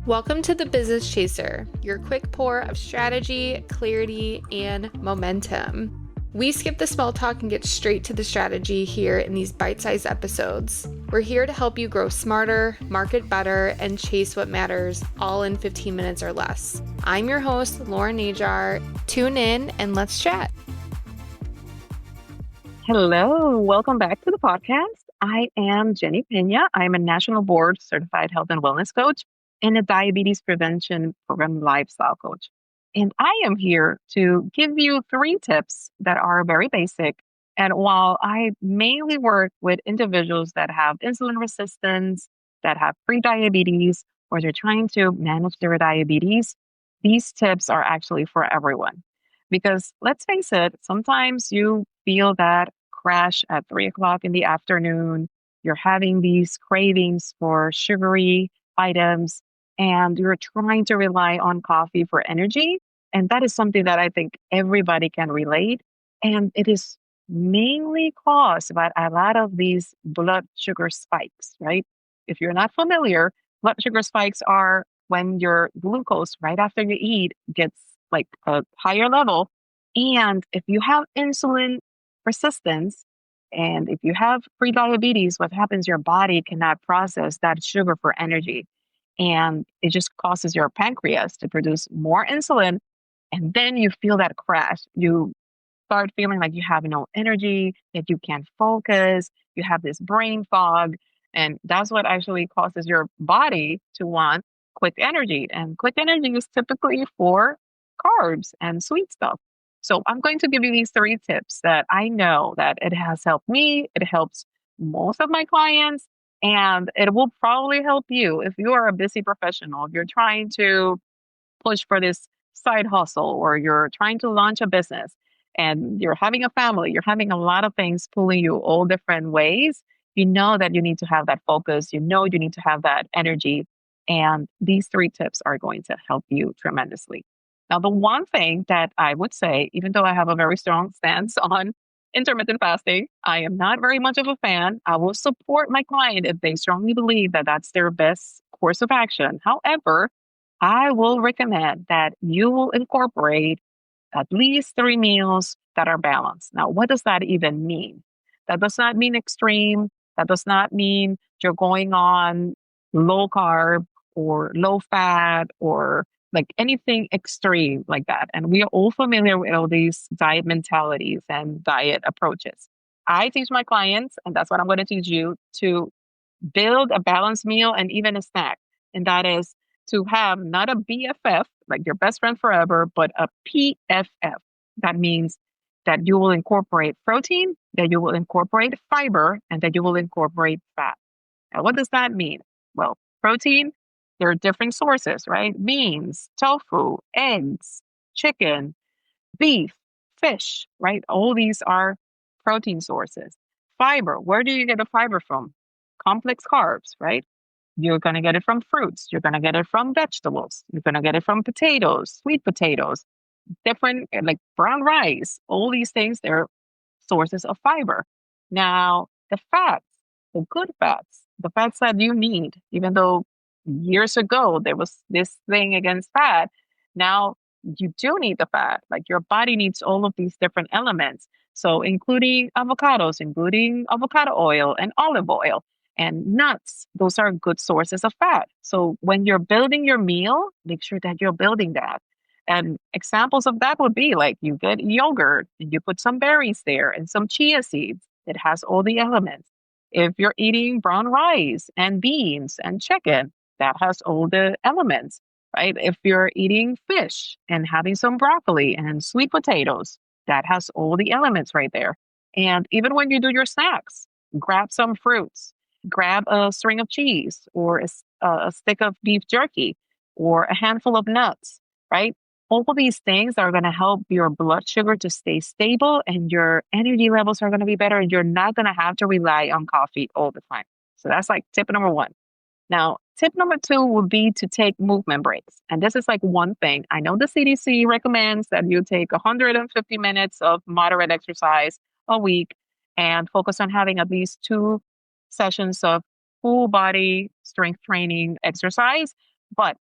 Welcome to the Business Chaser, your quick pour of strategy, clarity, and momentum. We skip the small talk and get straight to the strategy here in these bite-sized episodes. We're here to help you grow smarter, market better, and chase what matters, all in 15 minutes or less. I'm your host, Lauren Najar. Tune in and let's chat. Hello, welcome back to the podcast. I am Jenny Pena. I'm a national board certified health and wellness coach and a diabetes prevention program lifestyle coach. And I am here to give you 3 tips that are very basic. And while I mainly work with individuals that have insulin resistance, that have pre-diabetes, or they're trying to manage their diabetes, these tips are actually for everyone. Because let's face it, sometimes you feel that crash at 3 o'clock in the afternoon. You're having these cravings for sugary items and you're trying to rely on coffee for energy. And that is something that I think everybody can relate. And it is mainly caused by a lot of these blood sugar spikes, right? If you're not familiar, blood sugar spikes are when your glucose right after you eat gets like a higher level. And if you have insulin resistance, and if you have prediabetes, what happens, your body cannot process that sugar for energy. And it just causes your pancreas to produce more insulin. And then you feel that crash. You start feeling like you have no energy, that you can't focus, you have this brain fog. And that's what actually causes your body to want quick energy. And quick energy is typically for carbs and sweet stuff. So I'm going to give you these 3 tips that I know that it has helped me. It helps most of my clients, and it will probably help you if you are a busy professional. If you're trying to push for this side hustle or you're trying to launch a business and you're having a family, you're having a lot of things pulling you all different ways, you know that you need to have that focus, you know you need to have that energy. And these 3 tips are going to help you tremendously. Now, the one thing that I would say, even though I have a very strong stance on intermittent fasting, I am not very much of a fan. I will support my client if they strongly believe that that's their best course of action. However, I will recommend that you will incorporate at least 3 meals that are balanced. Now, what does that even mean? That does not mean extreme. That does not mean you're going on low carb or low fat or like anything extreme like that. And we are all familiar with all these diet mentalities and diet approaches. I teach my clients, and that's what I'm going to teach you, to build a balanced meal and even a snack. And that is to have not a BFF, like your best friend forever, but a PFF. That means that you will incorporate protein, that you will incorporate fiber, and that you will incorporate fat. Now, what does that mean? Well, protein, there are different sources, right? Beans, tofu, eggs, chicken, beef, fish, right? All these are protein sources. Fiber, where do you get the fiber from? Complex carbs, right? You're going to get it from fruits. You're going to get it from vegetables. You're going to get it from potatoes, sweet potatoes, different like brown rice. All these things, they're sources of fiber. Now, the fats, the good fats, the fats that you need, even though years ago there was this thing against fat, now you do need the fat. Like your body needs all of these different elements. So, including avocados, including avocado oil and olive oil and nuts, those are good sources of fat. So, when you're building your meal, make sure that you're building that. And examples of that would be like you get yogurt and you put some berries there and some chia seeds. It has all the elements. If you're eating brown rice and beans and chicken, that has all the elements, right? If you're eating fish and having some broccoli and sweet potatoes, that has all the elements right there. And even when you do your snacks, grab some fruits, grab a string of cheese or a stick of beef jerky or a handful of nuts, right? All of these things are going to help your blood sugar to stay stable and your energy levels are going to be better and you're not going to have to rely on coffee all the time. So that's like tip number 1. Now, tip number 2 would be to take movement breaks. And this is like one thing. I know the CDC recommends that you take 150 minutes of moderate exercise a week and focus on having at least 2 sessions of full body strength training exercise. But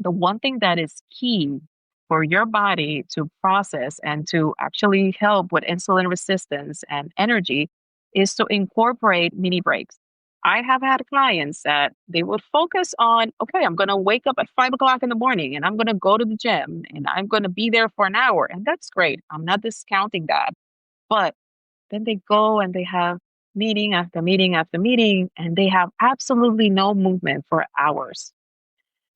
the one thing that is key for your body to process and to actually help with insulin resistance and energy is to incorporate mini breaks. I have had clients that they would focus on, okay, I'm going to wake up at 5 o'clock in the morning and I'm going to go to the gym and I'm going to be there for an hour. And that's great. I'm not discounting that. But then they go and they have meeting after meeting after meeting, and they have absolutely no movement for hours.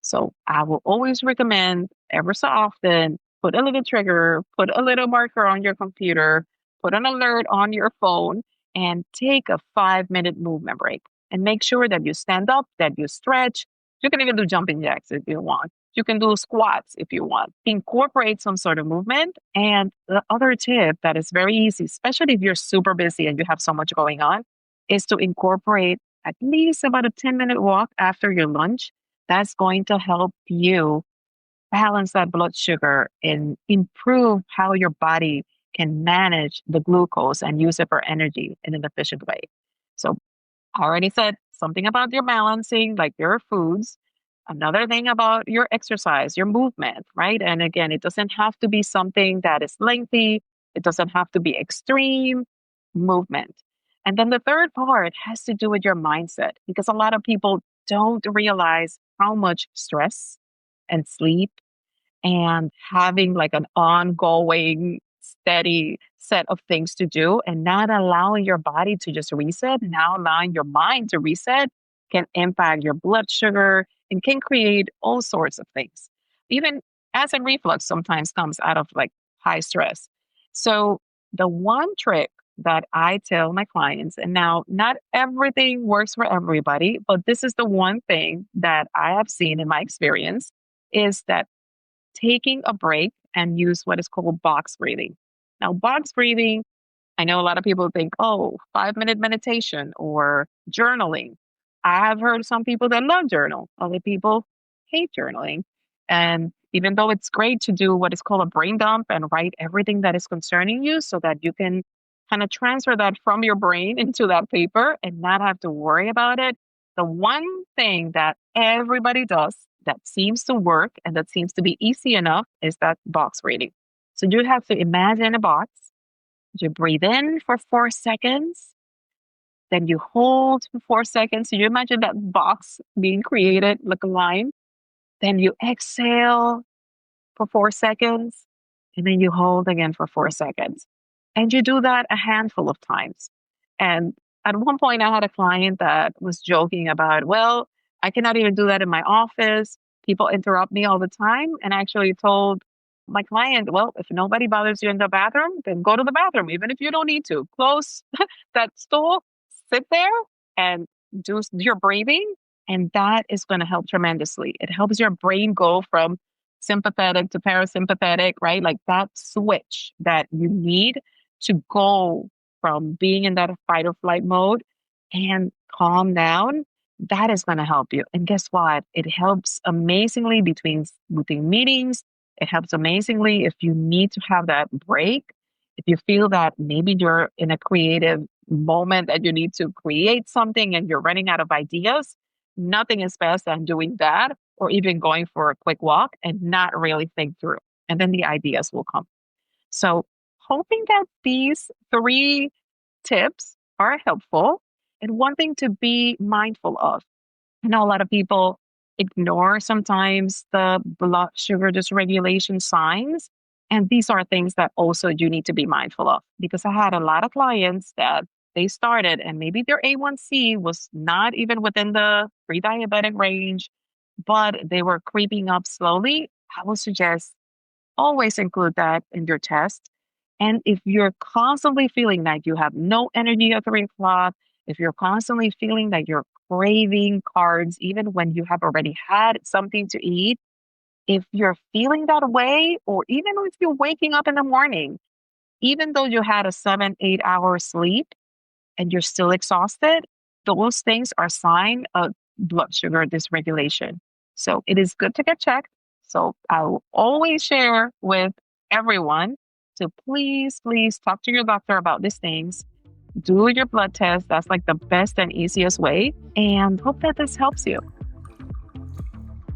So I will always recommend ever so often put a little trigger, put a little marker on your computer, put an alert on your phone, and take a 5 minute movement break. And make sure that you stand up, that you stretch. You can even do jumping jacks if you want. You can do squats if you want. Incorporate some sort of movement. And the other tip that is very easy, especially if you're super busy and you have so much going on, is to incorporate at least about a 10-minute walk after your lunch. That's going to help you balance that blood sugar and improve how your body can manage the glucose and use it for energy in an efficient way. So, I already said something about your balancing, like your foods. Another thing about your exercise, your movement, right? And again, it doesn't have to be something that is lengthy, it doesn't have to be extreme movement. And then the third part has to do with your mindset because a lot of people don't realize how much stress and sleep and having like an ongoing, steady set of things to do and not allowing your body to just reset, now allowing your mind to reset can impact your blood sugar and can create all sorts of things. Even acid reflux sometimes comes out of like high stress. So, the one trick that I tell my clients, and now not everything works for everybody, but this is the one thing that I have seen in my experience is that taking a break and use what is called box breathing. Now, box breathing, I know a lot of people think, oh, 5 minute meditation or journaling. I have heard some people that love journal, other people hate journaling. And even though it's great to do what is called a brain dump and write everything that is concerning you so that you can kind of transfer that from your brain into that paper and not have to worry about it. The one thing that everybody does that seems to work and that seems to be easy enough is that box breathing. So you have to imagine a box. You breathe in for 4 seconds, then you hold for 4 seconds. So you imagine that box being created like a line. Then you exhale for 4 seconds, and then you hold again for 4 seconds. And you do that a handful of times. And at one point, I had a client that was joking about, well, I cannot even do that in my office. People interrupt me all the time. And I actually told my client, well, if nobody bothers you in the bathroom, then go to the bathroom, even if you don't need to. Close that stool, sit there, and do your breathing. And that is going to help tremendously. It helps your brain go from sympathetic to parasympathetic, right? Like that switch that you need to go from being in that fight or flight mode and calm down. That is going to help you. And guess what? It helps amazingly between meetings. It helps amazingly if you need to have that break. If you feel that maybe you're in a creative moment that you need to create something and you're running out of ideas, nothing is best than doing that or even going for a quick walk and not really think through. And then the ideas will come. So, hoping that these 3 tips are helpful. And one thing to be mindful of. I know a lot of people ignore sometimes the blood sugar dysregulation signs. And these are things that also you need to be mindful of because I had a lot of clients that they started and maybe their A1C was not even within the pre-diabetic range, but they were creeping up slowly. I would suggest always include that in your test. And if you're constantly feeling like you have no energy at 3 o'clock, if you're constantly feeling that you're craving carbs, even when you have already had something to eat, if you're feeling that way, or even if you're waking up in the morning, even though you had a 7, 8 hour sleep and you're still exhausted, those things are sign of blood sugar dysregulation. So it is good to get checked. So I will always share with everyone to please, please talk to your doctor about these things. Do your blood test. That's like the best and easiest way. And hope that this helps you.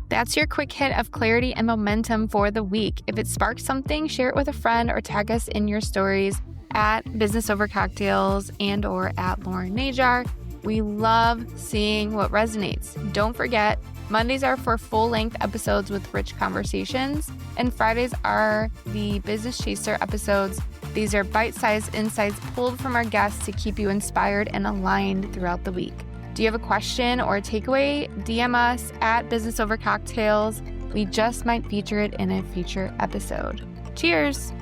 That's your quick hit of clarity and momentum for the week. If it sparks something, share it with a friend or tag us in your stories at Business Over Cocktails and or at Lauren Najar. We love seeing what resonates. Don't forget, Mondays are for full-length episodes with rich conversations, and Fridays are the Business Chaser episodes. These are bite-sized insights pulled from our guests to keep you inspired and aligned throughout the week. Do you have a question or a takeaway? DM us at Business Over Cocktails. We just might feature it in a future episode. Cheers!